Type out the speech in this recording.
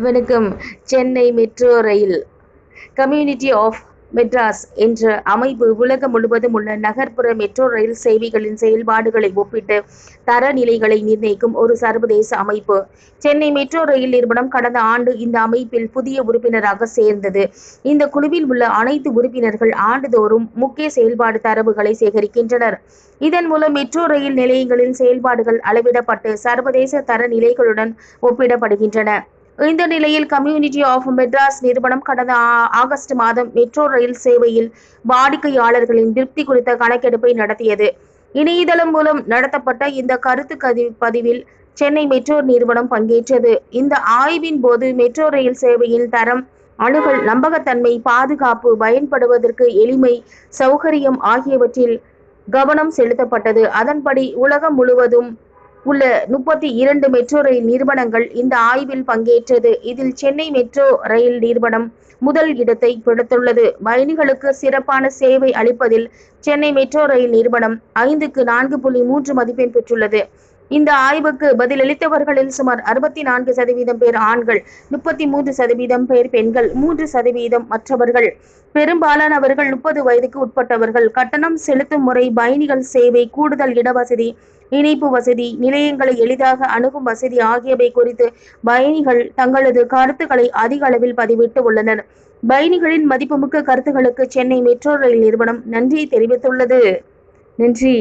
வணக்கம். Chennai metro rail community of Madras என்ற அமைப்பு உலகம் முழுவதும் உள்ள நகர்ப்புற மெட்ரோ ரயில் சேவைகளின் செயல்பாடுகளை ஒப்பிட்டு தரநிலைகளை நிர்ணயிக்கும் ஒரு சர்வதேச அமைப்பு. சென்னை மெட்ரோ ரயில் நிறுவனம் கடந்த ஆண்டு இந்த அமைப்பில் புதிய உறுப்பினராக சேர்ந்தது. இந்த குழுவில் உள்ள அனைத்து உறுப்பினர்கள் ஆண்டுதோறும் முக்கிய செயல்பாடு தரவுகளை சேகரிக்கின்றனர். இதன் மூலம் மெட்ரோ ரயில் நிலையங்களின் செயல்பாடுகள் அளவிடப்பட்டு சர்வதேச தரநிலைகளுடன் ஒப்பிடப்படுகின்றன. இந்த நிலையில் கம்யூனிட்டி ஆஃப் மெட்ராஸ் நிறுவனம் கடந்த ஆகஸ்ட் மாதம் மெட்ரோ ரயில் சேவையில் வாடிக்கையாளர்களின் திருப்தி குறித்த கணக்கெடுப்பை நடத்தியது. இணையதளம் மூலம் நடத்தப்பட்ட இந்த கருத்து பதிவில் சென்னை மெட்ரோ நிறுவனம் பங்கேற்றது. இந்த ஆய்வின் போது மெட்ரோ ரயில் சேவையின் தரம், அணுகல், நம்பகத்தன்மை, பாதுகாப்பு, பயன்படுவதற்கு எளிமை, சௌகரியம் ஆகியவற்றில் கவனம் செலுத்தப்பட்டது. அதன்படி உலகம் முழுவதும் உள்ள 32 மெட்ரோ ரயில் நிறுவனங்கள் இந்த ஆய்வில் பங்கேற்றது. இதில் சென்னை மெட்ரோ ரயில் நிறுவனம் முதல் இடத்தை பிடித்துள்ளது. பயணிகளுக்கு சிறப்பான சேவை அளிப்பதில் சென்னை மெட்ரோ ரயில் நிறுவனம் 5க்கு 4.3 மதிப்பெண் பெற்றுள்ளது. இந்த ஆய்வுக்கு பதிலளித்தவர்களில் சுமார் 64% பேர் ஆண்கள், 33% பேர் பெண்கள், 3% மற்றவர்கள். பெரும்பாலானவர்கள் 30 வயதுக்கு உட்பட்டவர்கள். கட்டணம் செலுத்தும் முறை, பயணிகள் சேவை, கூடுதல் இடவசதி, இணைப்பு வசதி, நிலையங்களை எளிதாக அணுகும் வசதி ஆகியவை குறித்து பயணிகள் தங்களது கருத்துக்களை அதிக அளவில் பதிவிட்டு உள்ளனர். பயணிகளின் மதிப்புமிக்க கருத்துக்களுக்கு சென்னை மெட்ரோ ரயில் நிறுவனம் நன்றி தெரிவித்துள்ளது. நன்றி.